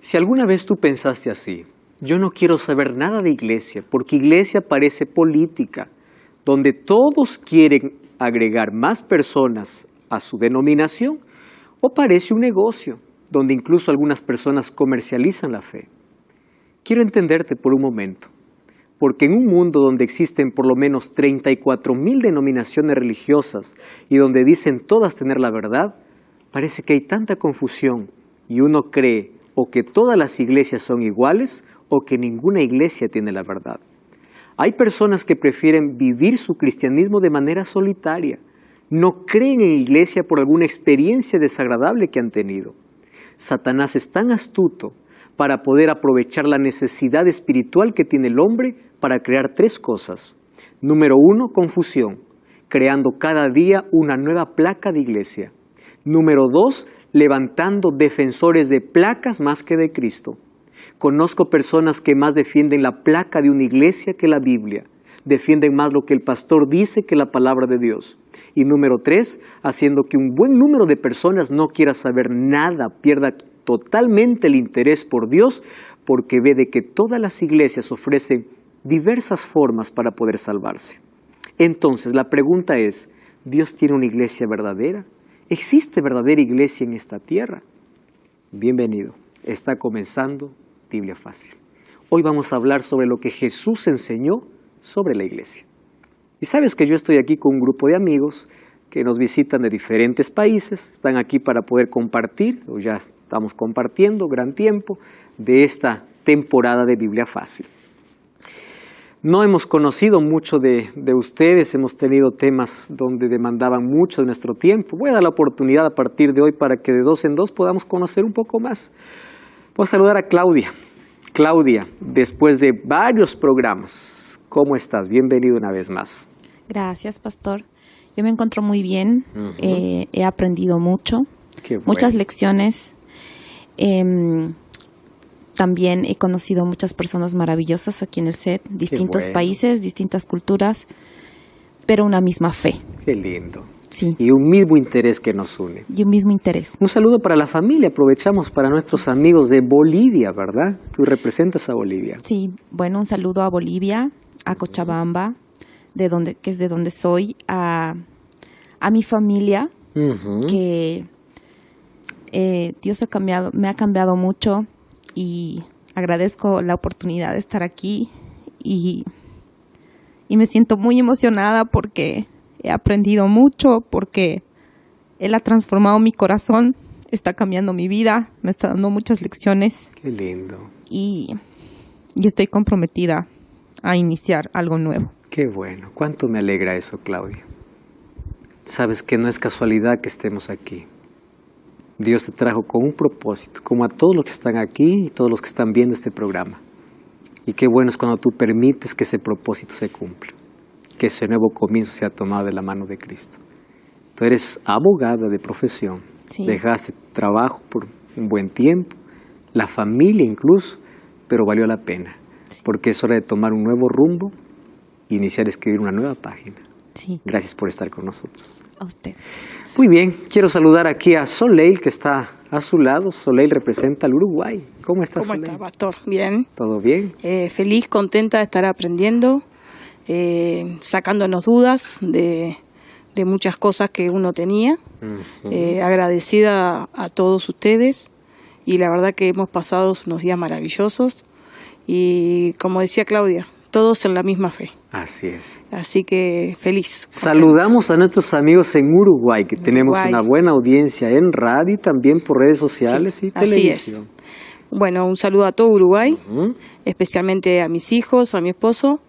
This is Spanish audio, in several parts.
Si alguna vez tú pensaste así, yo no quiero saber nada de iglesia, porque iglesia parece política, donde todos quieren agregar más personas a su denominación, o parece un negocio, donde incluso algunas personas comercializan la fe. Quiero entenderte por un momento, porque en un mundo donde existen por lo menos 34,000 denominaciones religiosas y donde dicen todas tener la verdad, parece que hay tanta confusión y uno cree o que todas las iglesias son iguales o que ninguna iglesia tiene la verdad. Hay personas que prefieren vivir su cristianismo de manera solitaria, no creen en iglesia por alguna experiencia desagradable que han tenido. Satanás es tan astuto para poder aprovechar la necesidad espiritual que tiene el hombre para crear 3 cosas. Número 1, confusión, creando cada día una nueva placa de iglesia. Número 2, levantando defensores de placas más que de Cristo. Conozco personas que más defienden la placa de una iglesia que la Biblia. Defienden más lo que el pastor dice que la palabra de Dios. Y número 3, haciendo que un buen número de personas no quiera saber nada, pierda totalmente el interés por Dios, porque ve de que todas las iglesias ofrecen diversas formas para poder salvarse. Entonces, la pregunta es, ¿Dios tiene una iglesia verdadera? ¿Existe verdadera iglesia en esta tierra? Bienvenido, está comenzando Biblia Fácil. Hoy vamos a hablar sobre lo que Jesús enseñó sobre la iglesia. Y sabes que yo estoy aquí con un grupo de amigos que nos visitan de diferentes países, están aquí para poder compartir, o ya estamos compartiendo gran tiempo, de esta temporada de Biblia Fácil. No hemos conocido mucho de ustedes, hemos tenido temas donde demandaban mucho de nuestro tiempo. Voy a dar la oportunidad a partir de hoy para que de 2 en 2 podamos conocer un poco más. Voy a saludar a Claudia. Claudia, después de varios programas, ¿cómo estás? Bienvenido una vez más. Gracias, pastor. Yo me encuentro muy bien, he aprendido mucho, Qué bueno. Muchas lecciones. También he conocido muchas personas maravillosas aquí en el set, distintos bueno. países, distintas culturas, pero una misma fe. Qué lindo. Sí. Y un mismo interés que nos une. Y un mismo interés. Un saludo para la familia, aprovechamos para nuestros amigos de Bolivia, ¿verdad? Tú representas a Bolivia. Sí, bueno, un saludo a Bolivia, a Cochabamba, que es de donde soy, a mi familia, que Dios me ha cambiado mucho y agradezco la oportunidad de estar aquí y me siento muy emocionada porque he aprendido mucho, porque Él ha transformado mi corazón, está cambiando mi vida, me está dando muchas lecciones. Qué lindo. Y estoy comprometida a iniciar algo nuevo. Qué bueno. ¿Cuánto me alegra eso, Claudia? Sabes que no es casualidad que estemos aquí. Dios te trajo con un propósito, como a todos los que están aquí y todos los que están viendo este programa. Y qué bueno es cuando tú permites que ese propósito se cumpla, que ese nuevo comienzo sea tomado de la mano de Cristo. Tú eres abogada de profesión, Sí. Dejaste trabajo por un buen tiempo, la familia incluso, pero valió la pena, Sí. porque es hora de tomar un nuevo rumbo e iniciar a escribir una nueva página. Sí, Gracias por estar con nosotros. a usted. Muy bien, quiero saludar aquí a Soleil, que está a su lado. Soleil representa al Uruguay. ¿Cómo estás, ¿Cómo Soleil? está, pastor? Bien. ¿Todo bien? Feliz, contenta de estar aprendiendo, sacándonos dudas de muchas cosas que uno tenía. Agradecida a todos ustedes y la verdad que hemos pasado unos días maravillosos y como decía Claudia, todos en la misma fe. Así es. Así que feliz. Saludamos a nuestros amigos en Uruguay, que tenemos Uruguay. una buena audiencia en radio y también por redes sociales Sí, y así televisión. es. Bueno, un saludo a todo Uruguay, Ujú. especialmente a mis hijos, a mi esposo,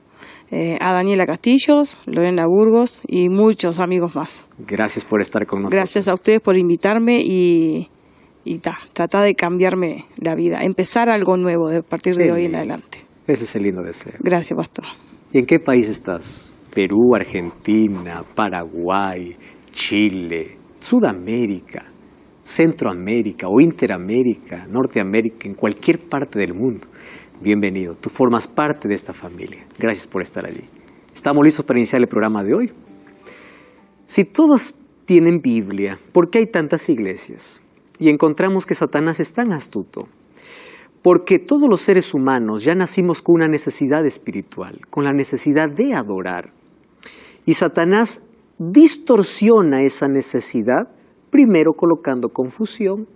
a Daniela Castillos, Lorena Burgos y muchos amigos más. Gracias por estar con nosotros. Gracias a ustedes por invitarme y tratar de cambiarme la vida, empezar algo nuevo a partir de Qué hoy en lindo. adelante. Ese es el lindo deseo. Gracias, pastor. ¿Y en qué país estás? Perú, Argentina, Paraguay, Chile, Sudamérica, Centroamérica o Interamérica, Norteamérica, en cualquier parte del mundo. Bienvenido, tú formas parte de esta familia. Gracias por estar allí. Estamos listos para iniciar el programa de hoy. Si todos tienen Biblia, ¿por qué hay tantas iglesias? Y encontramos que Satanás es tan astuto Porque todos los seres humanos ya nacimos con una necesidad espiritual, con la necesidad de adorar. Y Satanás distorsiona esa necesidad, primero colocando confusión,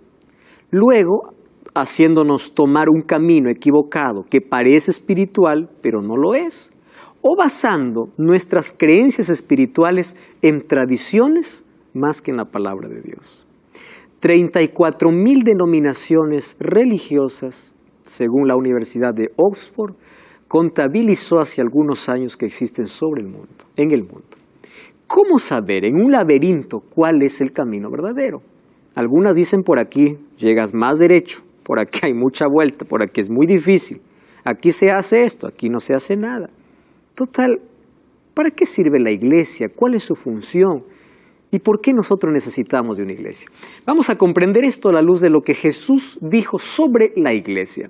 luego haciéndonos tomar un camino equivocado que parece espiritual, pero no lo es, o basando nuestras creencias espirituales en tradiciones más que en la palabra de Dios. 34,000 denominaciones religiosas, según la Universidad de Oxford, contabilizó hace algunos años que existen en el mundo. ¿Cómo saber en un laberinto cuál es el camino verdadero? Algunas dicen por aquí llegas más derecho, por aquí hay mucha vuelta, por aquí es muy difícil, aquí se hace esto, aquí no se hace nada. Total, ¿para qué sirve la iglesia? ¿Cuál es su función? ¿Y por qué nosotros necesitamos de una iglesia? Vamos a comprender esto a la luz de lo que Jesús dijo sobre la iglesia.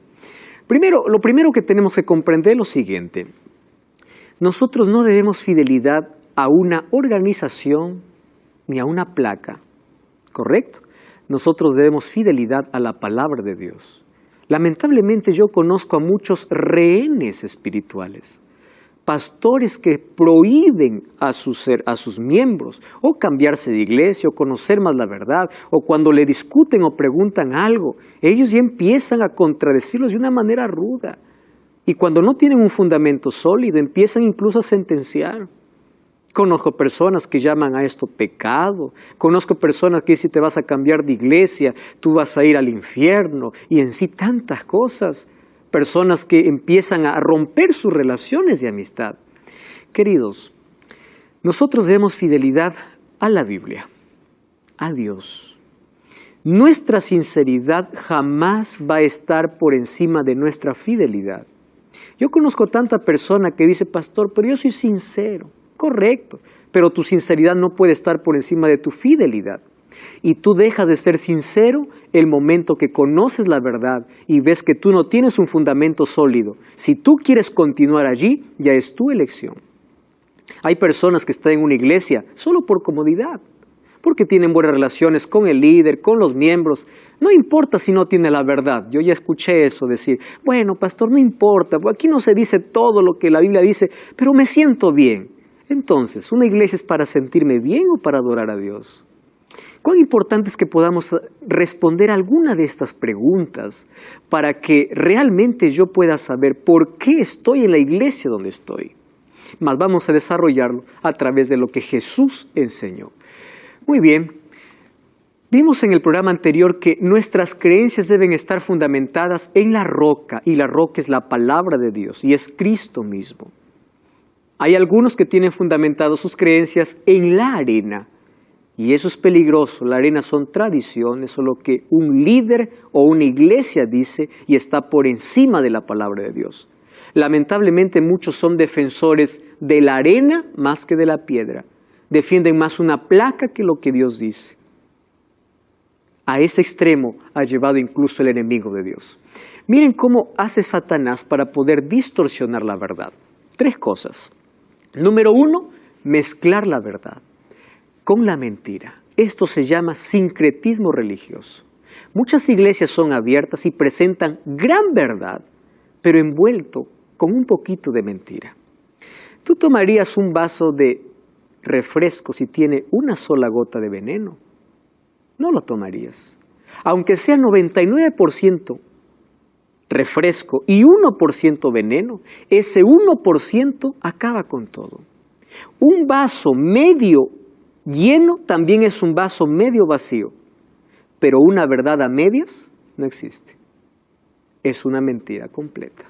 Lo primero que tenemos que comprender es lo siguiente. Nosotros no debemos fidelidad a una organización ni a una placa, ¿correcto? Nosotros debemos fidelidad a la palabra de Dios. Lamentablemente yo conozco a muchos rehenes espirituales, pastores que prohíben a sus miembros o cambiarse de iglesia o conocer más la verdad, o cuando le discuten o preguntan algo, ellos ya empiezan a contradecirlos de una manera ruda. Y cuando no tienen un fundamento sólido, empiezan incluso a sentenciar. Conozco personas que llaman a esto pecado. Conozco personas que dicen, si te vas a cambiar de iglesia, tú vas a ir al infierno. Y en sí tantas cosas. Personas que empiezan a romper sus relaciones de amistad. Queridos, nosotros debemos fidelidad a la Biblia, a Dios. Nuestra sinceridad jamás va a estar por encima de nuestra fidelidad. Yo conozco tanta persona que dice, pastor, pero yo soy sincero. Correcto, pero tu sinceridad no puede estar por encima de tu fidelidad. Y tú dejas de ser sincero el momento que conoces la verdad y ves que tú no tienes un fundamento sólido. Si tú quieres continuar allí, ya es tu elección. Hay personas que están en una iglesia solo por comodidad, porque tienen buenas relaciones con el líder, con los miembros. No importa si no tiene la verdad. Yo ya escuché eso decir, bueno, pastor, no importa, aquí no se dice todo lo que la Biblia dice, pero me siento bien. Entonces, ¿una iglesia es para sentirme bien o para adorar a Dios? Cuán importante es que podamos responder alguna de estas preguntas para que realmente yo pueda saber por qué estoy en la iglesia donde estoy. Mas vamos a desarrollarlo a través de lo que Jesús enseñó. Muy bien, vimos en el programa anterior que nuestras creencias deben estar fundamentadas en la roca, y la roca es la palabra de Dios y es Cristo mismo. Hay algunos que tienen fundamentado sus creencias en la arena, y eso es peligroso. La arena son tradiciones o lo que un líder o una iglesia dice y está por encima de la palabra de Dios. Lamentablemente muchos son defensores de la arena más que de la piedra. Defienden más una placa que lo que Dios dice. A ese extremo ha llevado incluso el enemigo de Dios. Miren cómo hace Satanás para poder distorsionar la verdad. 3 cosas. Número 1, mezclar la verdad con la mentira. Esto se llama sincretismo religioso. Muchas iglesias son abiertas y presentan gran verdad, pero envuelto con un poquito de mentira. ¿Tú tomarías un vaso de refresco si tiene una sola gota de veneno? No lo tomarías. Aunque sea 99% refresco y 1% veneno, ese 1% acaba con todo. Un vaso medio lleno también es un vaso medio vacío, pero una verdad a medias no existe. Es una mentira completa.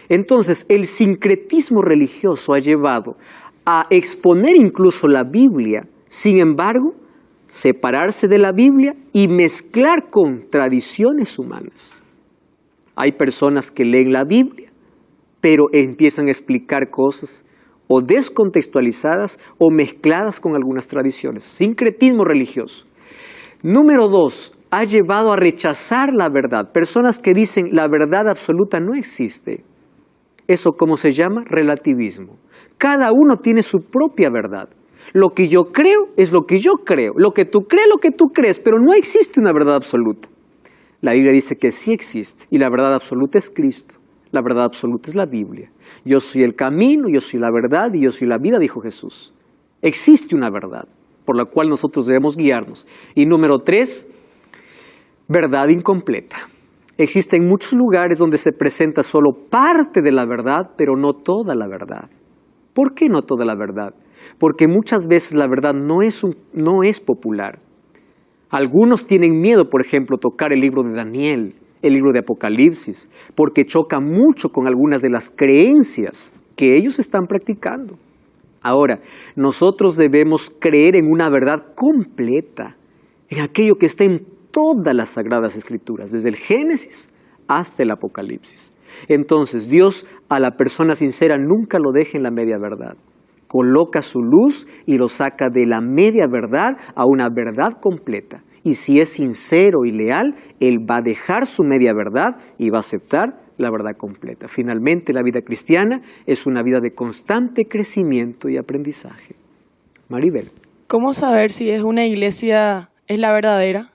Entonces, el sincretismo religioso ha llevado a exponer incluso la Biblia, sin embargo, separarse de la Biblia y mezclar con tradiciones humanas. Hay personas que leen la Biblia, pero empiezan a explicar cosas o descontextualizadas o mezcladas con algunas tradiciones. Sincretismo religioso. Número 2, ha llevado a rechazar la verdad. Personas que dicen la verdad absoluta no existe. ¿Eso cómo se llama? Relativismo. Cada uno tiene su propia verdad. Lo que yo creo es lo que yo creo. Lo que tú crees, lo que tú crees, pero no existe una verdad absoluta. La Biblia dice que sí existe y la verdad absoluta es Cristo. La verdad absoluta es la Biblia. Yo soy el camino, yo soy la verdad y yo soy la vida, dijo Jesús. Existe una verdad por la cual nosotros debemos guiarnos. Y número 3, verdad incompleta. Existen muchos lugares donde se presenta solo parte de la verdad, pero no toda la verdad. ¿Por qué no toda la verdad? Porque muchas veces la verdad no es popular. Algunos tienen miedo, por ejemplo, tocar el libro de Daniel, el libro de Apocalipsis, porque choca mucho con algunas de las creencias que ellos están practicando. Ahora, nosotros debemos creer en una verdad completa, en aquello que está en todas las Sagradas Escrituras, desde el Génesis hasta el Apocalipsis. Entonces, Dios a la persona sincera nunca lo deja en la media verdad. Coloca su luz y lo saca de la media verdad a una verdad completa. Y si es sincero y leal, Él va a dejar su media verdad y va a aceptar la verdad completa. Finalmente, la vida cristiana es una vida de constante crecimiento y aprendizaje. Maribel. ¿Cómo saber si es una iglesia es la verdadera?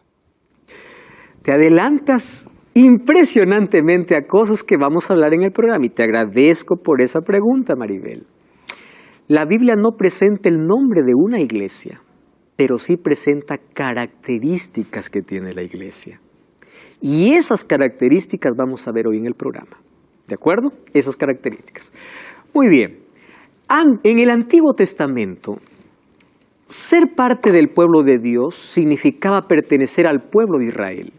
Te adelantas impresionantemente a cosas que vamos a hablar en el programa y te agradezco por esa pregunta, Maribel. La Biblia no presenta el nombre de una iglesia, pero sí presenta características que tiene la iglesia. Y esas características vamos a ver hoy en el programa. ¿De acuerdo? Esas características. Muy bien. En el Antiguo Testamento, ser parte del pueblo de Dios significaba pertenecer al pueblo de Israel.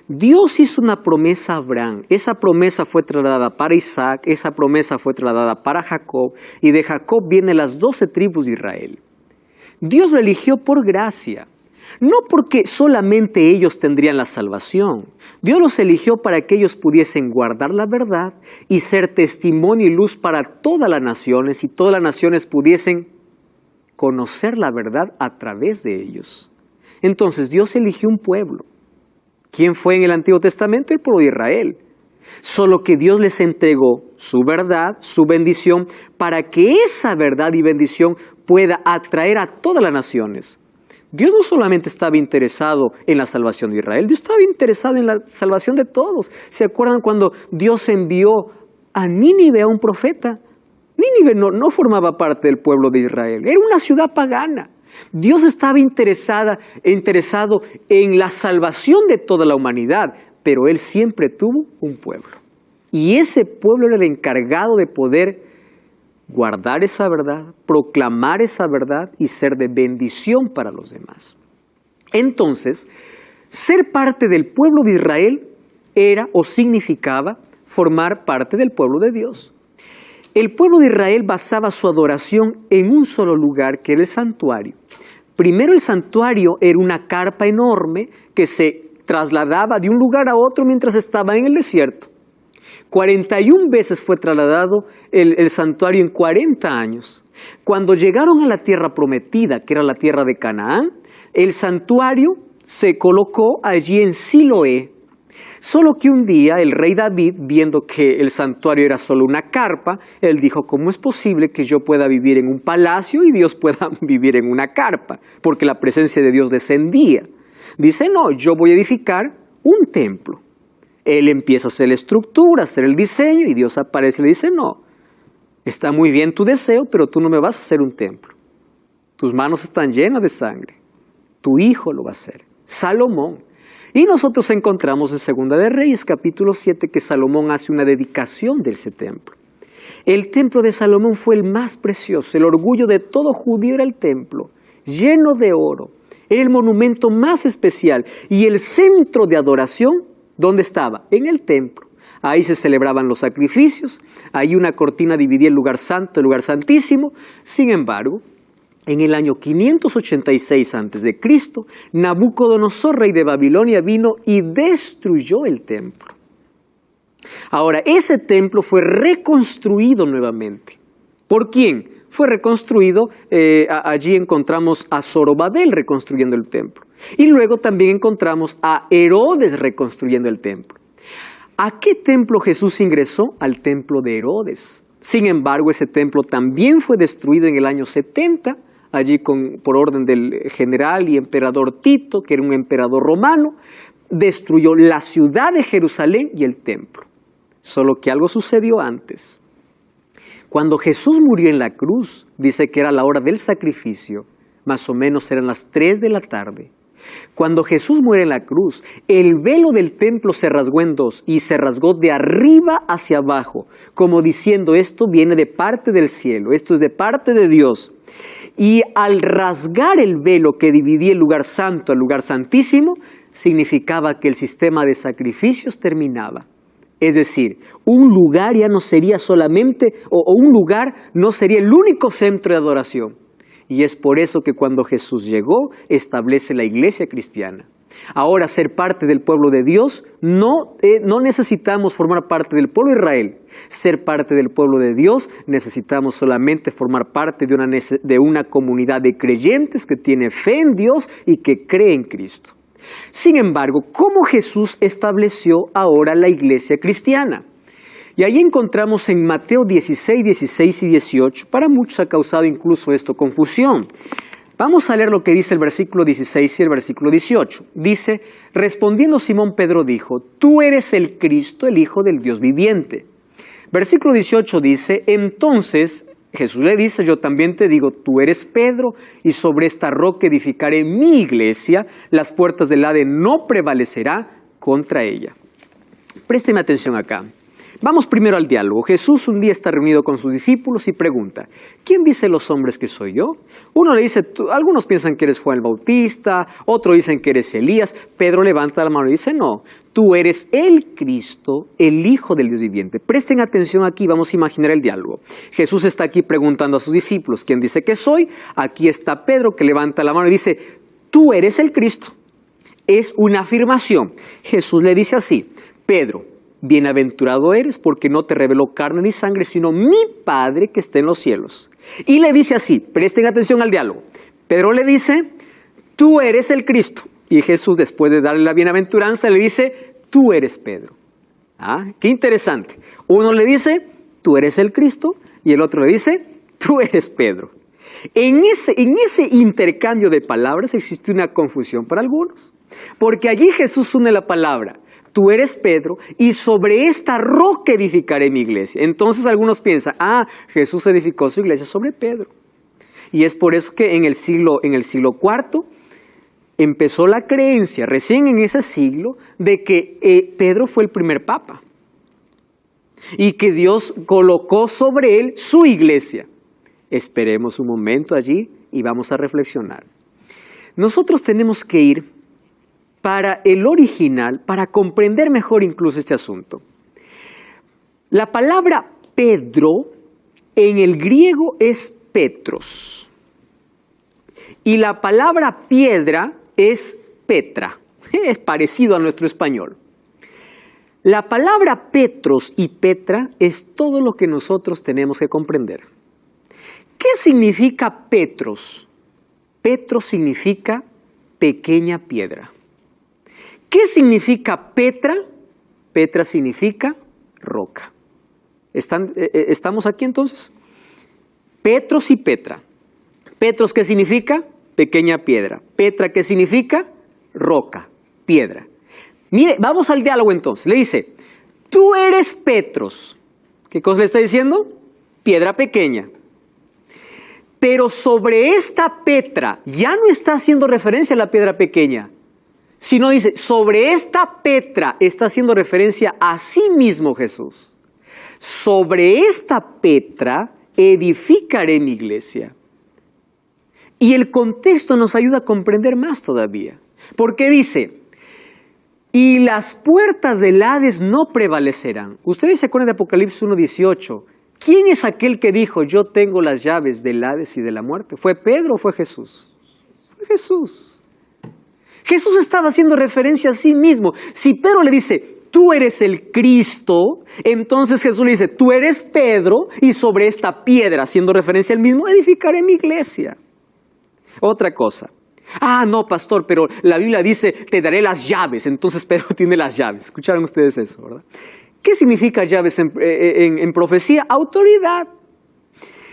Dios hizo una promesa a Abraham, esa promesa fue trasladada para Isaac, esa promesa fue trasladada para Jacob, y de Jacob vienen las 12 tribus de Israel. Dios lo eligió por gracia, no porque solamente ellos tendrían la salvación. Dios los eligió para que ellos pudiesen guardar la verdad y ser testimonio y luz para todas las naciones, y todas las naciones pudiesen conocer la verdad a través de ellos. Entonces Dios eligió un pueblo. ¿Quién fue en el Antiguo Testamento? El pueblo de Israel. Solo que Dios les entregó su verdad, su bendición, para que esa verdad y bendición pueda atraer a todas las naciones. Dios no solamente estaba interesado en la salvación de Israel, Dios estaba interesado en la salvación de todos. ¿Se acuerdan cuando Dios envió a Nínive a un profeta? Nínive no formaba parte del pueblo de Israel, era una ciudad pagana. Dios estaba interesado en la salvación de toda la humanidad, pero Él siempre tuvo un pueblo. Y ese pueblo era el encargado de poder guardar esa verdad, proclamar esa verdad y ser de bendición para los demás. Entonces, ser parte del pueblo de Israel era o significaba formar parte del pueblo de Dios. El pueblo de Israel basaba su adoración en un solo lugar, que era el santuario. Primero, el santuario era una carpa enorme que se trasladaba de un lugar a otro mientras estaba en el desierto. 41 veces fue trasladado el santuario en 40 años. Cuando llegaron a la tierra prometida, que era la tierra de Canaán, el santuario se colocó allí en Siloé. Solo que un día el rey David, viendo que el santuario era solo una carpa, él dijo, ¿cómo es posible que yo pueda vivir en un palacio y Dios pueda vivir en una carpa? Porque la presencia de Dios descendía. Dice, no, yo voy a edificar un templo. Él empieza a hacer la estructura, a hacer el diseño, y Dios aparece y le dice, no, está muy bien tu deseo, pero tú no me vas a hacer un templo. Tus manos están llenas de sangre. Tu hijo lo va a hacer, Salomón. Y nosotros encontramos en Segunda de Reyes, capítulo 7, que Salomón hace una dedicación de ese templo. El templo de Salomón fue el más precioso, el orgullo de todo judío era el templo, lleno de oro. Era el monumento más especial y el centro de adoración, ¿dónde estaba? En el templo. Ahí se celebraban los sacrificios, ahí una cortina dividía el lugar santo, el lugar santísimo. Sin embargo, en el año 586 a.C., Nabucodonosor, rey de Babilonia, vino y destruyó el templo. Ahora, ese templo fue reconstruido nuevamente. ¿Por quién? Fue reconstruido, allí encontramos a Zorobabel reconstruyendo el templo. Y luego también encontramos a Herodes reconstruyendo el templo. ¿A qué templo Jesús ingresó? Al templo de Herodes. Sin embargo, ese templo también fue destruido en el año 70, allí por orden del general y emperador Tito, que era un emperador romano. destruyó la ciudad de Jerusalén y el templo. Solo que algo sucedió antes. Cuando Jesús murió en la cruz, dice que era la hora del sacrificio, más o menos eran las 3 de la tarde. Cuando Jesús muere en la cruz, el velo del templo se rasgó en dos y se rasgó de arriba hacia abajo, como diciendo, esto viene de parte del cielo, esto es de parte de Dios. Y al rasgar el velo que dividía el lugar santo al lugar santísimo, significaba que el sistema de sacrificios terminaba. Es decir, un lugar ya no sería solamente, o un lugar no sería el único centro de adoración. Y es por eso que cuando Jesús llegó, establece la iglesia cristiana. Ahora, ser parte del pueblo de Dios, no necesitamos formar parte del pueblo de Israel. Ser parte del pueblo de Dios, necesitamos solamente formar parte de una comunidad de creyentes que tiene fe en Dios y que cree en Cristo. Sin embargo, ¿cómo Jesús estableció ahora la iglesia cristiana? Y ahí encontramos en Mateo 16, 16 y 18, para muchos ha causado incluso esto confusión. Vamos a leer lo que dice el versículo 16 y el versículo 18. Dice, respondiendo Simón Pedro dijo, tú eres el Cristo, el Hijo del Dios viviente. Versículo 18 dice, entonces Jesús le dice, yo también te digo, tú eres Pedro, y sobre esta roca edificaré mi iglesia, las puertas del Hades no prevalecerá contra ella. Présteme atención acá. Vamos primero al diálogo. Jesús un día está reunido con sus discípulos y pregunta, ¿quién dicen los hombres que soy yo? Uno le dice, algunos piensan que eres Juan el Bautista, otros dicen que eres Elías. Pedro levanta la mano y dice, no, tú eres el Cristo, el Hijo del Dios viviente. Presten atención aquí, vamos a imaginar el diálogo. Jesús está aquí preguntando a sus discípulos, ¿quién dice que soy? Aquí está Pedro que levanta la mano y dice, tú eres el Cristo. Es una afirmación. Jesús le dice así, Pedro, bienaventurado eres porque no te reveló carne ni sangre, sino mi Padre que está en los cielos. Y le dice así, presten atención al diálogo. Pedro le dice, tú eres el Cristo. Y Jesús, después de darle la bienaventuranza, le dice, tú eres Pedro. Ah, qué interesante. Uno le dice, tú eres el Cristo, y el otro le dice, tú eres Pedro. En ese intercambio de palabras existe una confusión para algunos. Porque allí Jesús une la palabra, tú eres Pedro, y sobre esta roca edificaré mi iglesia. Entonces algunos piensan, Jesús edificó su iglesia sobre Pedro. Y es por eso que en el siglo IV empezó la creencia, recién en ese siglo, de que Pedro fue el primer papa. Y que Dios colocó sobre él su iglesia. Esperemos un momento allí y vamos a reflexionar. Nosotros tenemos que ir para el original, para comprender mejor incluso este asunto. La palabra Pedro en el griego es Petros. Y la palabra piedra es Petra. Es parecido a nuestro español. La palabra Petros y Petra es todo lo que nosotros tenemos que comprender. ¿Qué significa Petros? Petros significa pequeña piedra. ¿Qué significa Petra? Petra significa roca. ¿Estamos aquí entonces? Petros y Petra. Petros, ¿qué significa? Pequeña piedra. Petra, ¿qué significa? Roca, piedra. Mire, vamos al diálogo entonces. Le dice, tú eres Petros. ¿Qué cosa le está diciendo? Piedra pequeña. Pero sobre esta Petra, ya no está haciendo referencia a la piedra pequeña, sino dice, sobre esta Petra está haciendo referencia a sí mismo Jesús. Sobre esta Petra edificaré mi iglesia. Y el contexto nos ayuda a comprender más todavía. Porque dice, y las puertas del Hades no prevalecerán. Ustedes se acuerdan de Apocalipsis 1:18. ¿Quién es aquel que dijo, yo tengo las llaves del Hades y de la muerte? ¿Fue Pedro o fue Jesús? Fue Jesús. Jesús estaba haciendo referencia a sí mismo. Si Pedro le dice, tú eres el Cristo, entonces Jesús le dice, tú eres Pedro, y sobre esta piedra, haciendo referencia al mismo, edificaré mi iglesia. Otra cosa. No, pastor, pero la Biblia dice, te daré las llaves. Entonces Pedro tiene las llaves. ¿Escucharon ustedes eso, verdad? ¿Qué significa llaves en profecía? Autoridad.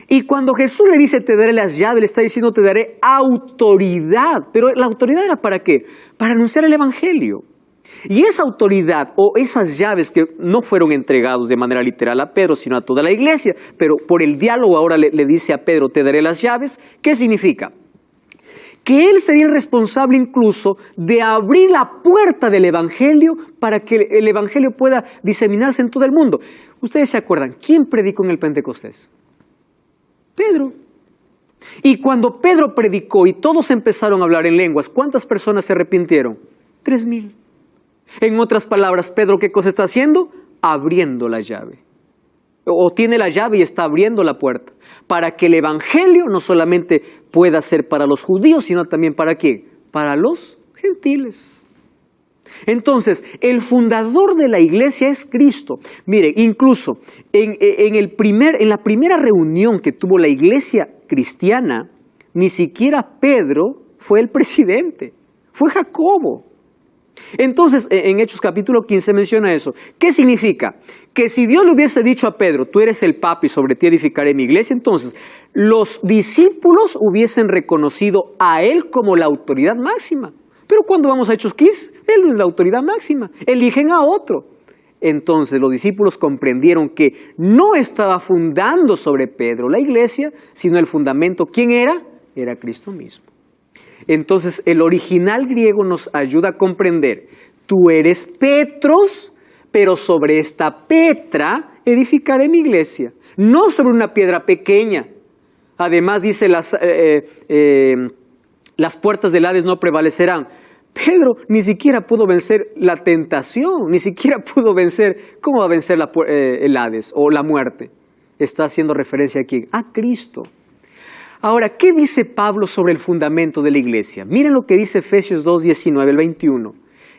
Y cuando Jesús le dice, te daré las llaves, le está diciendo, te daré autoridad. Pero la autoridad era ¿para qué? Para anunciar el Evangelio. Y esa autoridad o esas llaves que no fueron entregados de manera literal a Pedro, sino a toda la iglesia, pero por el diálogo ahora le dice a Pedro, te daré las llaves, ¿qué significa? Que él sería el responsable incluso de abrir la puerta del Evangelio para que el Evangelio pueda diseminarse en todo el mundo. Ustedes se acuerdan, ¿quién predicó en el Pentecostés? Pedro. Y cuando Pedro predicó y todos empezaron a hablar en lenguas, ¿cuántas personas se arrepintieron? 3,000. En otras palabras, Pedro, ¿qué cosa está haciendo? Abriendo la llave. O tiene la llave y está abriendo la puerta para que el Evangelio no solamente pueda ser para los judíos, sino también ¿para quién? Para los gentiles. Entonces, el fundador de la iglesia es Cristo. Mire, incluso en la primera reunión que tuvo la iglesia cristiana, ni siquiera Pedro fue el presidente, fue Jacobo. Entonces, en Hechos capítulo 15 menciona eso. ¿Qué significa? Que si Dios le hubiese dicho a Pedro, tú eres el papa y sobre ti edificaré mi iglesia, entonces los discípulos hubiesen reconocido a él como la autoridad máxima. Pero cuando vamos a Hechos 15, él no es la autoridad máxima, eligen a otro. Entonces los discípulos comprendieron que no estaba fundando sobre Pedro la iglesia, sino el fundamento, ¿quién era? Era Cristo mismo. Entonces el original griego nos ayuda a comprender, tú eres Petros, pero sobre esta Petra edificaré mi iglesia, no sobre una piedra pequeña. Además dice las puertas del Hades no prevalecerán. Pedro ni siquiera pudo vencer la tentación, ni siquiera pudo vencer, ¿cómo va a vencer el Hades o la muerte? Está haciendo referencia aquí a Cristo. Ahora, ¿qué dice Pablo sobre el fundamento de la iglesia? Miren lo que dice Efesios 2, 19 al 21.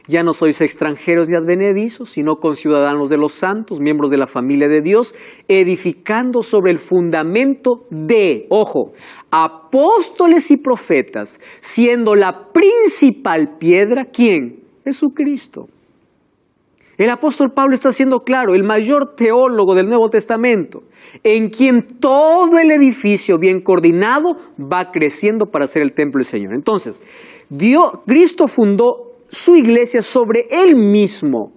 Ya no sois extranjeros ni advenedizos, sino conciudadanos de los santos, miembros de la familia de Dios, edificando sobre el fundamento de, ojo, apóstoles y profetas, siendo la principal piedra, ¿quién? Jesucristo. El apóstol Pablo está siendo claro, el mayor teólogo del Nuevo Testamento, en quien todo el edificio bien coordinado va creciendo para ser el templo del Señor. Entonces, Cristo fundó su iglesia sobre él mismo,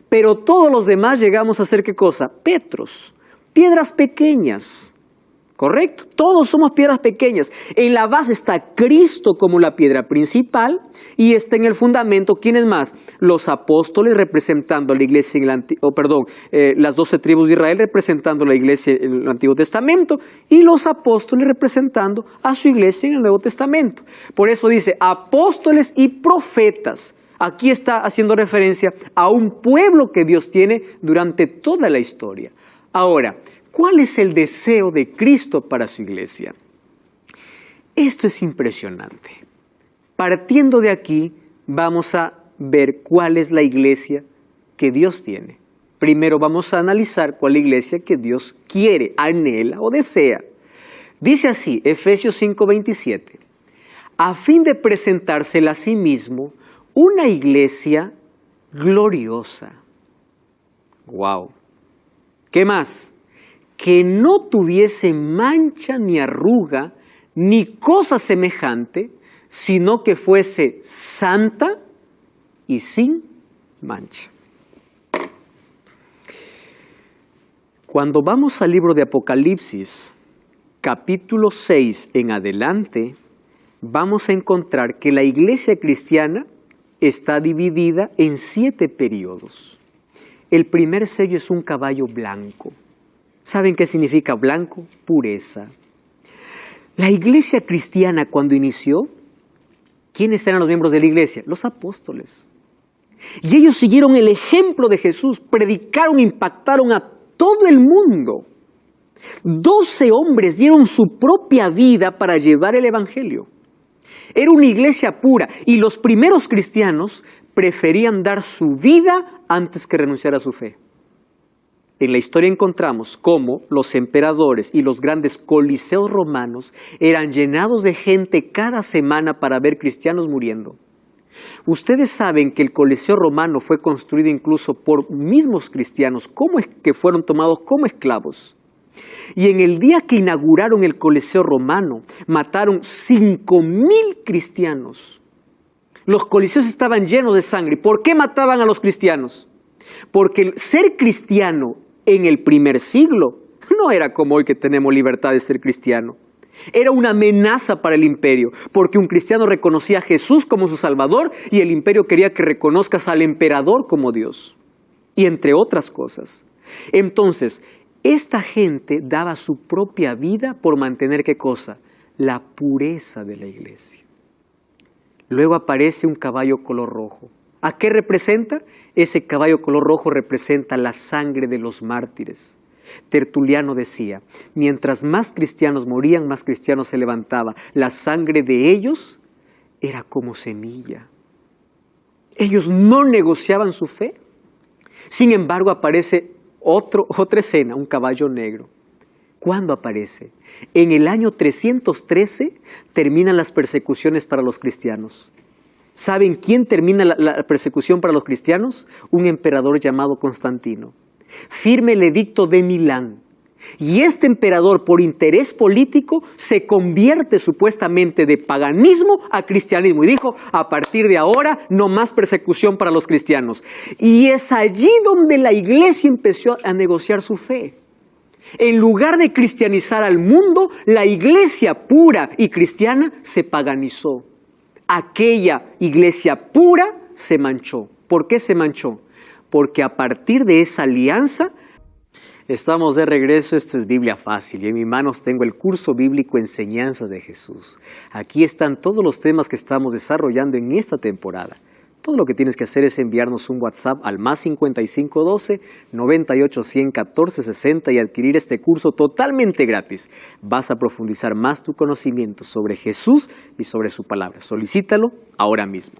pero todos los demás llegamos a ser ¿qué cosa? Petros, piedras pequeñas. ¿Correcto? Todos somos piedras pequeñas. En la base está Cristo como la piedra principal y está en el fundamento, ¿quién es más? Los apóstoles representando a la iglesia las 12 tribus de Israel representando a la iglesia en el Antiguo Testamento y los apóstoles representando a su iglesia en el Nuevo Testamento. Por eso dice apóstoles y profetas. Aquí está haciendo referencia a un pueblo que Dios tiene durante toda la historia. Ahora, ¿cuál es el deseo de Cristo para su iglesia? Esto es impresionante. Partiendo de aquí, vamos a ver cuál es la iglesia que Dios tiene. Primero vamos a analizar cuál es la iglesia que Dios quiere, anhela o desea. Dice así, Efesios 5:27, a fin de presentársela a sí mismo una iglesia gloriosa. ¡Wow! ¿Qué más? Que no tuviese mancha ni arruga, ni cosa semejante, sino que fuese santa y sin mancha. Cuando vamos al libro de Apocalipsis, capítulo 6 en adelante, vamos a encontrar que la iglesia cristiana está dividida en 7 periodos. El primer sello es un caballo blanco. ¿Saben qué significa blanco? Pureza. La iglesia cristiana cuando inició, ¿quiénes eran los miembros de la iglesia? Los apóstoles. Y ellos siguieron el ejemplo de Jesús, predicaron, impactaron a todo el mundo. 12 hombres dieron su propia vida para llevar el evangelio. Era una iglesia pura y los primeros cristianos preferían dar su vida antes que renunciar a su fe. En la historia encontramos cómo los emperadores y los grandes coliseos romanos eran llenados de gente cada semana para ver cristianos muriendo. Ustedes saben que el coliseo romano fue construido incluso por mismos cristianos, ¿cómo es que fueron tomados como esclavos? Y en el día que inauguraron el coliseo romano, mataron 5,000 cristianos. Los coliseos estaban llenos de sangre. ¿Por qué mataban a los cristianos? Porque el ser cristiano en el primer siglo no era como hoy que tenemos libertad de ser cristiano. Era una amenaza para el imperio, porque un cristiano reconocía a Jesús como su Salvador y el imperio quería que reconozcas al emperador como Dios. Y entre otras cosas. Entonces, esta gente daba su propia vida por mantener, ¿qué cosa? La pureza de la iglesia. Luego aparece un caballo color rojo. ¿A qué representa? Ese caballo color rojo representa la sangre de los mártires. Tertuliano decía, mientras más cristianos morían, más cristianos se levantaba. La sangre de ellos era como semilla. Ellos no negociaban su fe. Sin embargo, aparece otra escena, un caballo negro. ¿Cuándo aparece? En el año 313 terminan las persecuciones para los cristianos. ¿Saben quién termina la persecución para los cristianos? Un emperador llamado Constantino. Firma el edicto de Milán. Y este emperador, por interés político, se convierte supuestamente de paganismo a cristianismo. Y dijo, a partir de ahora, no más persecución para los cristianos. Y es allí donde la iglesia empezó a negociar su fe. En lugar de cristianizar al mundo, la iglesia pura y cristiana se paganizó. Aquella iglesia pura se manchó. ¿Por qué se manchó? Porque a partir de esa alianza, estamos de regreso. Esta es Biblia Fácil y en mis manos tengo el curso bíblico Enseñanzas de Jesús. Aquí están todos los temas que estamos desarrollando en esta temporada. Todo lo que tienes que hacer es enviarnos un WhatsApp al +5512 98 100 14 60 y adquirir este curso totalmente gratis. Vas a profundizar más tu conocimiento sobre Jesús y sobre su palabra. Solicítalo ahora mismo.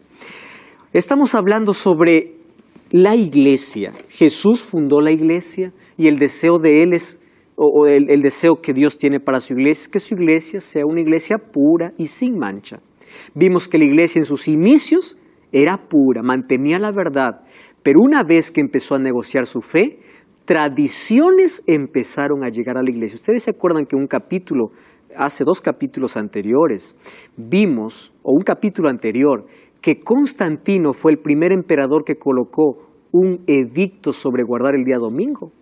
Estamos hablando sobre la iglesia. Jesús fundó la iglesia y el deseo de Él es, el deseo que Dios tiene para su iglesia es que su iglesia sea una iglesia pura y sin mancha. Vimos que la iglesia en sus inicios era pura, mantenía la verdad, pero una vez que empezó a negociar su fe, tradiciones empezaron a llegar a la iglesia. Ustedes se acuerdan que hace 2 capítulos anteriores, vimos, o un capítulo anterior, que Constantino fue el primer emperador que colocó un edicto sobre guardar el día domingo.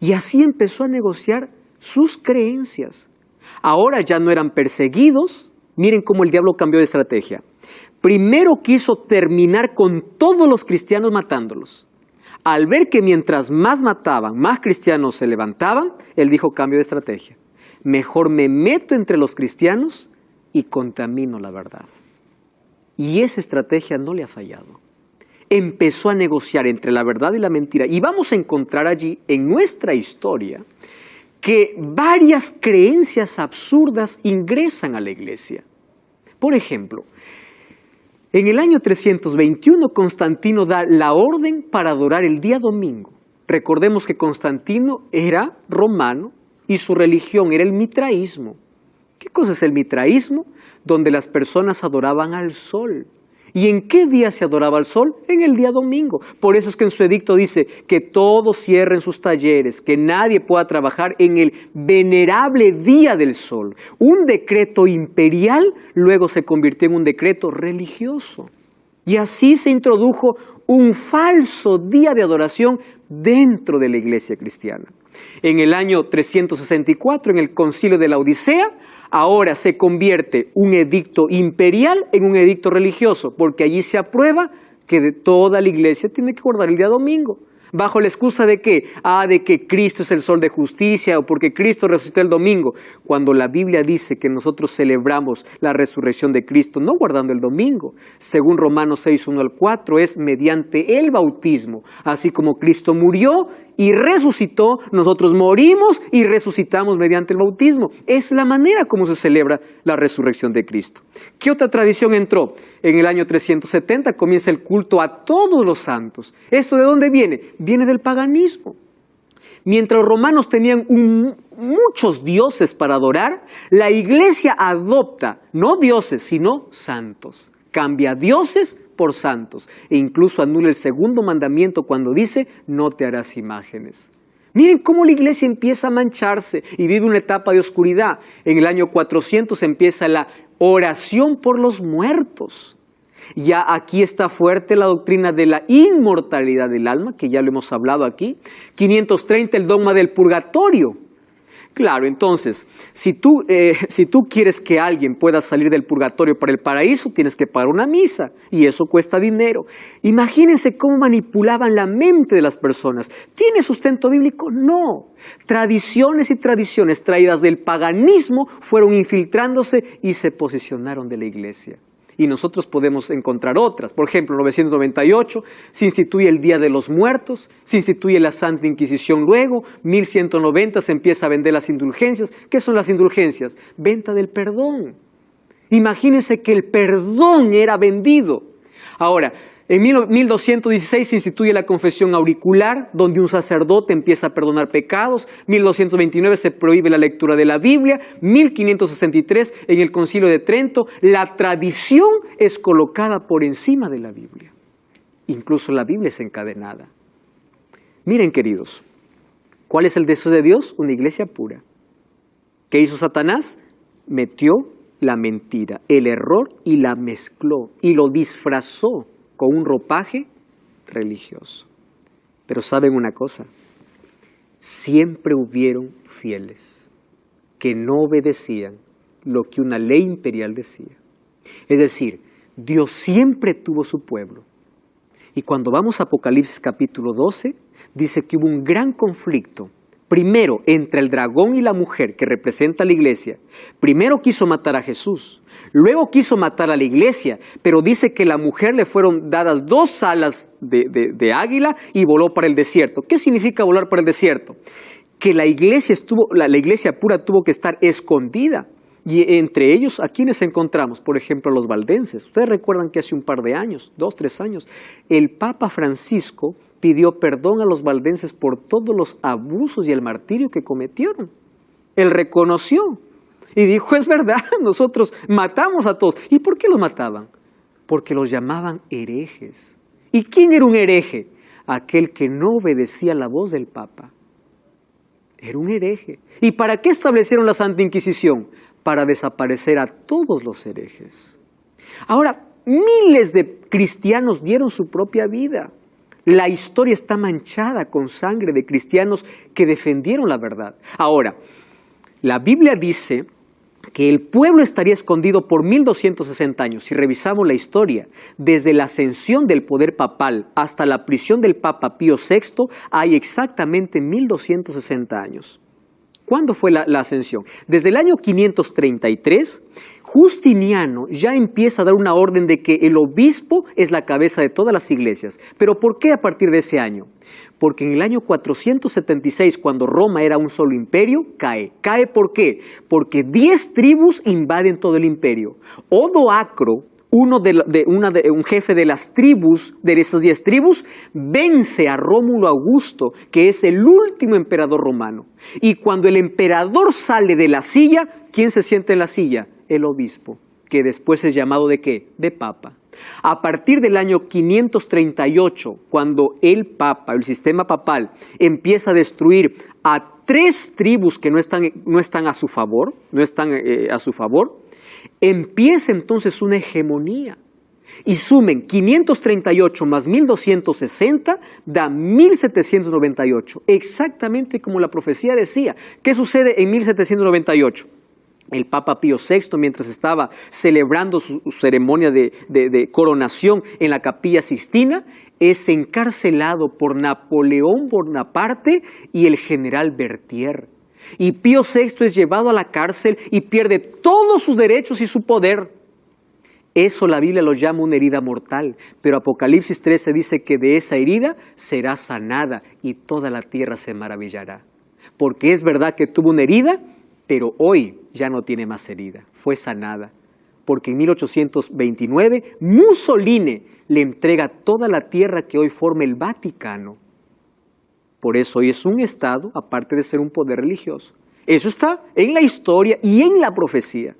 Y así empezó a negociar sus creencias. Ahora ya no eran perseguidos. Miren cómo el diablo cambió de estrategia. Primero quiso terminar con todos los cristianos matándolos. Al ver que mientras más mataban, más cristianos se levantaban, él dijo cambio de estrategia. Mejor me meto entre los cristianos y contamino la verdad. Y esa estrategia no le ha fallado. Empezó a negociar entre la verdad y la mentira. Y vamos a encontrar allí, en nuestra historia, que varias creencias absurdas ingresan a la iglesia. Por ejemplo, en el año 321 Constantino da la orden para adorar el día domingo. Recordemos que Constantino era romano y su religión era el mitraísmo. ¿Qué cosa es el mitraísmo? Donde las personas adoraban al sol. ¿Y en qué día se adoraba al sol? En el día domingo. Por eso es que en su edicto dice que todos cierren sus talleres, que nadie pueda trabajar en el venerable día del sol. Un decreto imperial luego se convirtió en un decreto religioso. Y así se introdujo un falso día de adoración dentro de la iglesia cristiana. En el año 364, en el concilio de la Odisea, ahora se convierte un edicto imperial en un edicto religioso, porque allí se aprueba que de toda la iglesia tiene que guardar el día domingo. ¿Bajo la excusa de qué? De que Cristo es el sol de justicia o porque Cristo resucitó el domingo. Cuando la Biblia dice que nosotros celebramos la resurrección de Cristo, no guardando el domingo. Según Romanos 6, 1 al 4, es mediante el bautismo. Así como Cristo murió y resucitó, nosotros morimos y resucitamos mediante el bautismo. Es la manera como se celebra la resurrección de Cristo. ¿Qué otra tradición entró? En el año 370 comienza el culto a todos los santos. ¿Esto de dónde viene? Viene del paganismo. Mientras los romanos tenían muchos dioses para adorar, la iglesia adopta no dioses, sino santos. Cambia dioses por santos e incluso anula el segundo mandamiento cuando dice no te harás imágenes. Miren cómo la iglesia empieza a mancharse y vive una etapa de oscuridad. En el año 400 empieza la oración por los muertos. Ya aquí está fuerte la doctrina de la inmortalidad del alma, que ya lo hemos hablado aquí. 530, el dogma del purgatorio. Claro, entonces, si tú quieres que alguien pueda salir del purgatorio para el paraíso, tienes que pagar una misa, y eso cuesta dinero. Imagínense cómo manipulaban la mente de las personas. ¿Tiene sustento bíblico? No. Tradiciones y tradiciones traídas del paganismo fueron infiltrándose y se posicionaron de la iglesia. Y nosotros podemos encontrar otras. Por ejemplo, en 998 se instituye el Día de los Muertos, se instituye la Santa Inquisición luego, 1190 se empieza a vender las indulgencias. ¿Qué son las indulgencias? Venta del perdón. Imagínense que el perdón era vendido. Ahora, en 1216 se instituye la confesión auricular, donde un sacerdote empieza a perdonar pecados. 1229 se prohíbe la lectura de la Biblia. 1563 en el Concilio de Trento, la tradición es colocada por encima de la Biblia. Incluso la Biblia es encadenada. Miren, queridos, ¿cuál es el deseo de Dios? Una iglesia pura. ¿Qué hizo Satanás? Metió la mentira, el error y la mezcló y lo disfrazó con un ropaje religioso. Pero ¿saben una cosa? Siempre hubieron fieles que no obedecían lo que una ley imperial decía. Es decir, Dios siempre tuvo su pueblo. Y cuando vamos a Apocalipsis capítulo 12, dice que hubo un gran conflicto. Primero, entre el dragón y la mujer, que representa a la iglesia. Primero quiso matar a Jesús, luego quiso matar a la iglesia, pero dice que a la mujer le fueron dadas 2 alas de águila y voló para el desierto. ¿Qué significa volar para el desierto? Que la iglesia pura tuvo que estar escondida. Y entre ellos, ¿a quiénes encontramos? Por ejemplo, a los valdenses. Ustedes recuerdan que hace un par de años, 2, 3 años, el Papa Francisco pidió perdón a los valdenses por todos los abusos y el martirio que cometieron. Él reconoció y dijo, es verdad, nosotros matamos a todos. ¿Y por qué los mataban? Porque los llamaban herejes. ¿Y quién era un hereje? Aquel que no obedecía la voz del Papa. Era un hereje. ¿Y para qué establecieron la Santa Inquisición? Para desaparecer a todos los herejes. Ahora, miles de cristianos dieron su propia vida. La historia está manchada con sangre de cristianos que defendieron la verdad. Ahora, la Biblia dice que el pueblo estaría escondido por 1260 años. Si revisamos la historia, desde la ascensión del poder papal hasta la prisión del Papa Pío VI, hay exactamente 1260 años. ¿Cuándo fue la ascensión? Desde el año 533, Justiniano ya empieza a dar una orden de que el obispo es la cabeza de todas las iglesias. ¿Pero por qué a partir de ese año? Porque en el año 476, cuando Roma era un solo imperio, cae. ¿Cae por qué? Porque 10 tribus invaden todo el imperio. Odoacro, un jefe de las tribus, de esas 10 tribus, vence a Rómulo Augusto, que es el último emperador romano. Y cuando el emperador sale de la silla, ¿quién se sienta en la silla? El obispo, que después es llamado ¿de qué? De papa. A partir del año 538, cuando el papa, el sistema papal, empieza a destruir a 3 tribus que no están a su favor, empieza entonces una hegemonía. Y sumen 538 más 1260 da 1798, exactamente como la profecía decía. ¿Qué sucede en 1798? El Papa Pío VI, mientras estaba celebrando su ceremonia de coronación en la Capilla Sixtina, es encarcelado por Napoleón Bonaparte y el general Berthier. Y Pío VI es llevado a la cárcel y pierde todos sus derechos y su poder. Eso la Biblia lo llama una herida mortal, pero Apocalipsis 13 dice que de esa herida será sanada y toda la tierra se maravillará. Porque es verdad que tuvo una herida, pero hoy ya no tiene más herida, fue sanada. Porque en 1829 Mussolini le entrega toda la tierra que hoy forma el Vaticano. Por eso hoy es un Estado, aparte de ser un poder religioso. Eso está en la historia y en la profecía.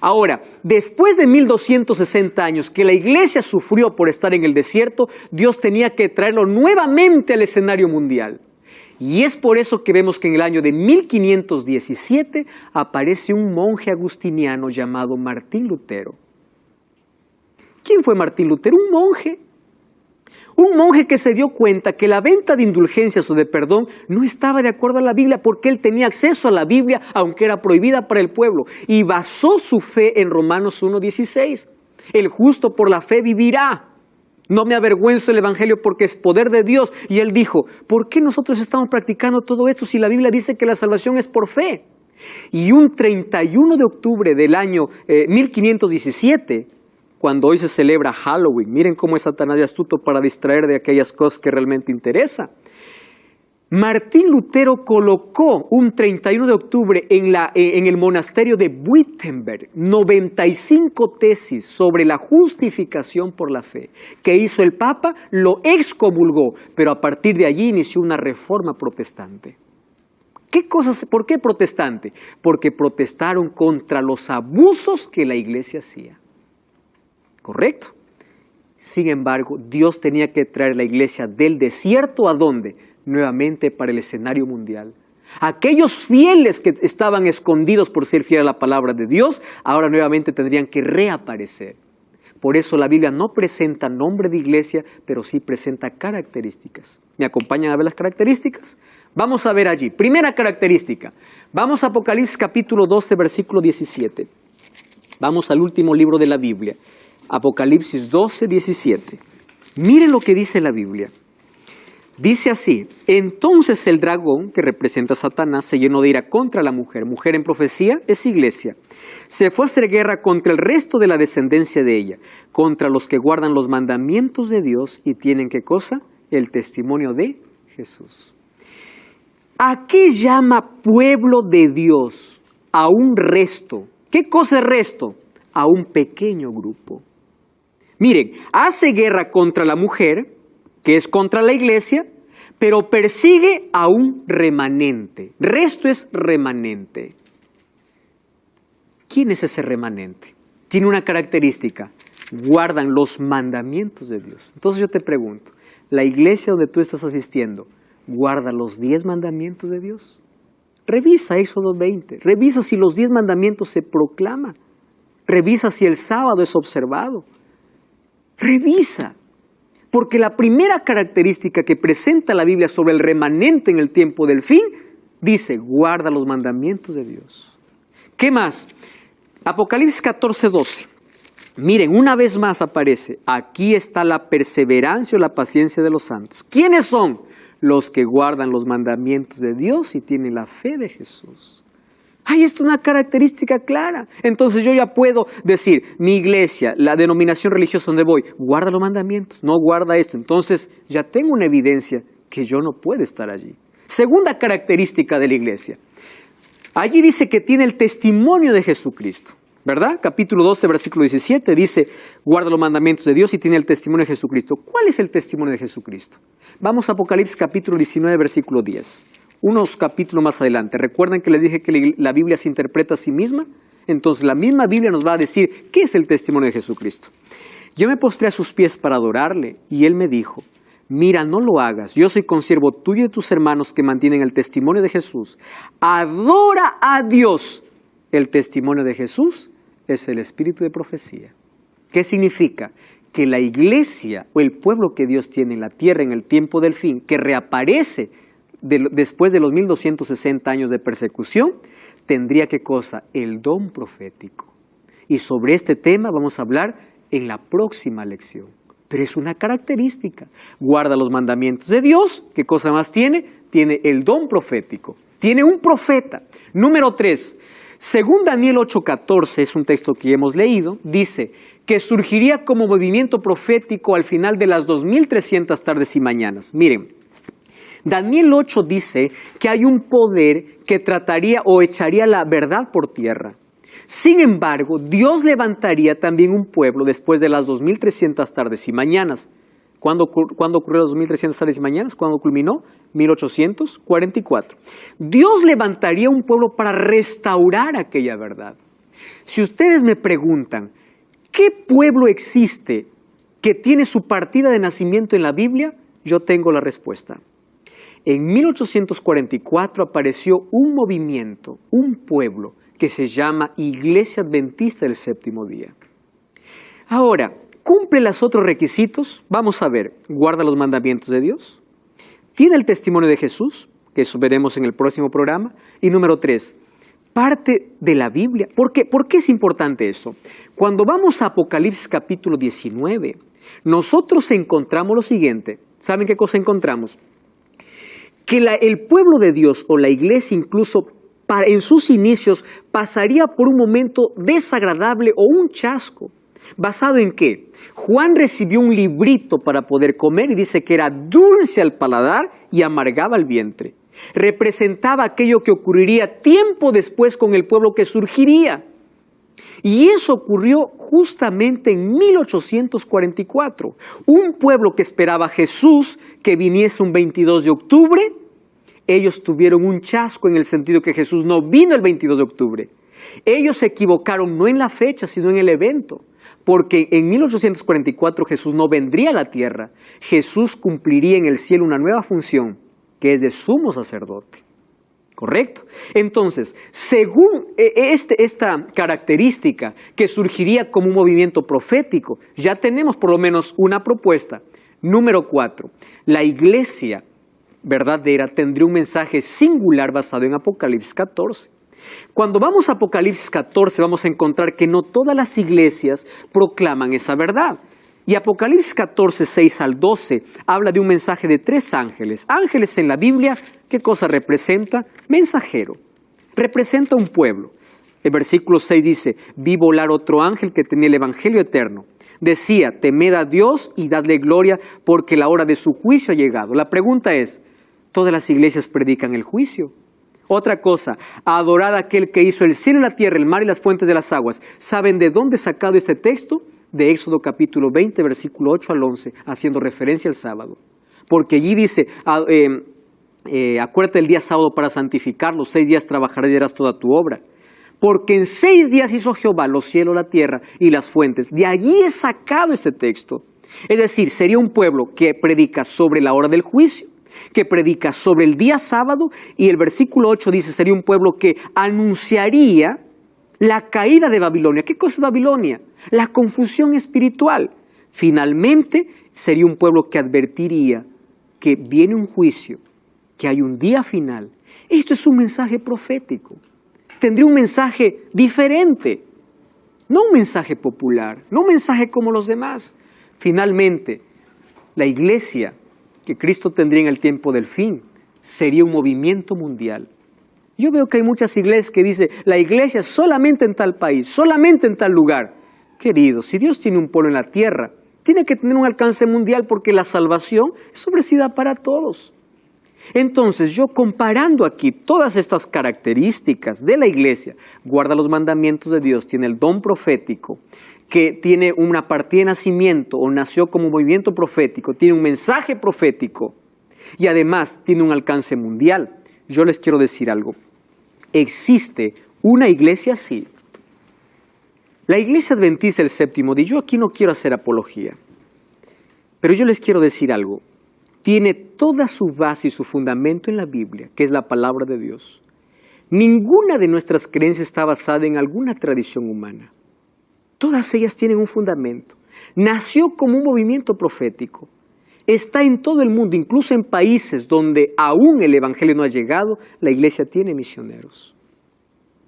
Ahora, después de 1260 años que la iglesia sufrió por estar en el desierto, Dios tenía que traerlo nuevamente al escenario mundial. Y es por eso que vemos que en el año de 1517 aparece un monje agustiniano llamado Martín Lutero. ¿Quién fue Martín Lutero? Un monje. Un monje que se dio cuenta que la venta de indulgencias o de perdón no estaba de acuerdo a la Biblia porque él tenía acceso a la Biblia, aunque era prohibida para el pueblo. Y basó su fe en Romanos 1:16. El justo por la fe vivirá. No me avergüenzo del Evangelio porque es poder de Dios. Y él dijo, ¿por qué nosotros estamos practicando todo esto si la Biblia dice que la salvación es por fe? Y un 31 de octubre del año 1517, cuando hoy se celebra Halloween, miren cómo es Satanás de astuto para distraer de aquellas cosas que realmente interesan. Martín Lutero colocó un 31 de octubre en el monasterio de Wittenberg 95 tesis sobre la justificación por la fe. ¿Qué hizo el Papa? Lo excomulgó, pero a partir de allí inició una reforma protestante. ¿Por qué protestante? Porque protestaron contra los abusos que la Iglesia hacía. ¿Correcto? Sin embargo, Dios tenía que traer la Iglesia del desierto, ¿a dónde? Nuevamente para el escenario mundial. Aquellos fieles que estaban escondidos por ser fieles a la palabra de Dios, ahora nuevamente tendrían que reaparecer. Por eso la Biblia no presenta nombre de iglesia, pero sí presenta características. ¿Me acompañan a ver las características? Vamos a ver allí. Primera característica. Vamos a Apocalipsis capítulo 12, versículo 17. Vamos al último libro de la Biblia. Apocalipsis 12, 17. Miren lo que dice la Biblia. Dice así, entonces el dragón, que representa a Satanás, se llenó de ira contra la mujer. Mujer en profecía es iglesia. Se fue a hacer guerra contra el resto de la descendencia de ella, contra los que guardan los mandamientos de Dios y tienen, ¿qué cosa? El testimonio de Jesús. ¿A qué llama pueblo de Dios? A un resto. ¿Qué cosa es resto? A un pequeño grupo. Miren, hace guerra contra la mujer, que es contra la iglesia, pero persigue a un remanente. Resto es remanente. ¿Quién es ese remanente? Tiene una característica, guardan los mandamientos de Dios. Entonces yo te pregunto, ¿la iglesia donde tú estás asistiendo guarda los 10 mandamientos de Dios? Revisa Éxodo 20, revisa si los 10 mandamientos se proclaman, revisa si el sábado es observado, revisa. Porque la primera característica que presenta la Biblia sobre el remanente en el tiempo del fin, dice, guarda los mandamientos de Dios. ¿Qué más? Apocalipsis 14, 12. Miren, una vez más aparece, aquí está la perseverancia o la paciencia de los santos. ¿Quiénes son? Los que guardan los mandamientos de Dios y tienen la fe de Jesús. Ay, esto es una característica clara. Entonces yo ya puedo decir, mi iglesia, la denominación religiosa donde voy, guarda los mandamientos, no guarda esto. Entonces ya tengo una evidencia que yo no puedo estar allí. Segunda característica de la iglesia. Allí dice que tiene el testimonio de Jesucristo, ¿verdad? Capítulo 12, versículo 17 dice, guarda los mandamientos de Dios y tiene el testimonio de Jesucristo. ¿Cuál es el testimonio de Jesucristo? Vamos a Apocalipsis capítulo 19, versículo 10. Unos capítulos más adelante. ¿Recuerdan que les dije que la Biblia se interpreta a sí misma? Entonces la misma Biblia nos va a decir qué es el testimonio de Jesucristo. Yo me postré a sus pies para adorarle y él me dijo, mira, no lo hagas, yo soy consiervo tuyo y de tus hermanos que mantienen el testimonio de Jesús. Adora a Dios. El testimonio de Jesús es el espíritu de profecía. ¿Qué significa? Que la iglesia o el pueblo que Dios tiene en la tierra en el tiempo del fin, que reaparece después de los 1260 años de persecución, tendría ¿qué cosa? El don profético. Y sobre este tema vamos a hablar en la próxima lección. Pero es una característica. Guarda los mandamientos de Dios. ¿Qué cosa más tiene? Tiene el don profético. Tiene un profeta. Número 3. Según Daniel 8:14, es un texto que hemos leído, dice que surgiría como movimiento profético al final de las 2300 tardes y mañanas. Miren, Daniel 8 dice que hay un poder que trataría o echaría la verdad por tierra. Sin embargo, Dios levantaría también un pueblo después de las 2300 tardes y mañanas. ¿Cuándo ocurrió las 2300 tardes y mañanas? ¿Cuándo culminó? 1844. Dios levantaría un pueblo para restaurar aquella verdad. Si ustedes me preguntan, ¿qué pueblo existe que tiene su partida de nacimiento en la Biblia? Yo tengo la respuesta. En 1844 apareció un movimiento, un pueblo, que se llama Iglesia Adventista del Séptimo Día. Ahora, ¿Cumple los otros requisitos? Vamos a ver, ¿guarda los mandamientos de Dios? ¿Tiene el testimonio de Jesús? Que eso veremos en el próximo programa. Y número 3, parte de la Biblia. ¿Por qué es importante eso? Cuando vamos a Apocalipsis capítulo 19, nosotros encontramos lo siguiente. ¿Saben qué cosa encontramos? Que el pueblo de Dios o la iglesia incluso en sus inicios pasaría por un momento desagradable o un chasco. ¿Basado en qué? Juan recibió un librito para poder comer y dice que era dulce al paladar y amargaba el vientre. Representaba aquello que ocurriría tiempo después con el pueblo que surgiría. Y eso ocurrió justamente en 1844. Un pueblo que esperaba a Jesús, que viniese un 22 de octubre, ellos tuvieron un chasco en el sentido que Jesús no vino el 22 de octubre. Ellos se equivocaron no en la fecha, sino en el evento. Porque en 1844 Jesús no vendría a la tierra. Jesús cumpliría en el cielo una nueva función, que es de sumo sacerdote. ¿Correcto? Entonces, según esta característica que surgiría como un movimiento profético, ya tenemos por lo menos una propuesta. Número 4, la iglesia verdadera tendría un mensaje singular basado en Apocalipsis 14. Cuando vamos a Apocalipsis 14 vamos a encontrar que no todas las iglesias proclaman esa verdad. Y Apocalipsis 14, 6 al 12 habla de un mensaje de 3 ángeles. Ángeles en la Biblia, ¿qué cosa representa? Mensajero. Representa un pueblo. El versículo 6 dice, vi volar otro ángel que tenía el evangelio eterno. Decía, temed a Dios y dadle gloria porque la hora de su juicio ha llegado. La pregunta es, ¿todas las iglesias predican el juicio? Otra cosa, adorad a aquel que hizo el cielo y la tierra, el mar y las fuentes de las aguas. ¿Saben de dónde he sacado este texto? De Éxodo capítulo 20, versículo 8 al 11, haciendo referencia al sábado. Porque allí dice, acuérdate el día sábado para santificarlo, 6 días trabajarás y harás toda tu obra. Porque en 6 días hizo Jehová los cielos, la tierra y las fuentes. De allí he sacado este texto. Es decir, sería un pueblo que predica sobre la hora del juicio, que predica sobre el día sábado, y el versículo 8 dice, sería un pueblo que anunciaría la caída de Babilonia. ¿Qué cosa es Babilonia? La confusión espiritual. Finalmente, sería un pueblo que advertiría que viene un juicio, que hay un día final. Esto es un mensaje profético. Tendría un mensaje diferente, no un mensaje popular, no un mensaje como los demás. Finalmente, la iglesia que Cristo tendría en el tiempo del fin sería un movimiento mundial. Yo veo que hay muchas iglesias que dicen, la iglesia solamente en tal país, solamente en tal lugar. Queridos, si Dios tiene un pueblo en la tierra, tiene que tener un alcance mundial porque la salvación es ofrecida para todos. Entonces, yo comparando aquí todas estas características de la iglesia, guarda los mandamientos de Dios, tiene el don profético, que tiene una partida de nacimiento o nació como movimiento profético, tiene un mensaje profético y además tiene un alcance mundial. Yo les quiero decir algo. Existe una iglesia así. La iglesia adventista del séptimo día, yo aquí no quiero hacer apología, pero yo les quiero decir algo. Tiene toda su base y su fundamento en la Biblia, que es la palabra de Dios. Ninguna de nuestras creencias está basada en alguna tradición humana. Todas ellas tienen un fundamento. Nació como un movimiento profético. Está en todo el mundo, incluso en países donde aún el evangelio no ha llegado, la iglesia tiene misioneros.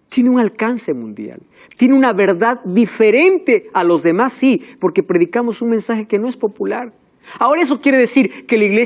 Tiene un alcance mundial. Tiene una verdad diferente a los demás, sí, porque predicamos un mensaje que no es popular. Ahora eso quiere decir que la iglesia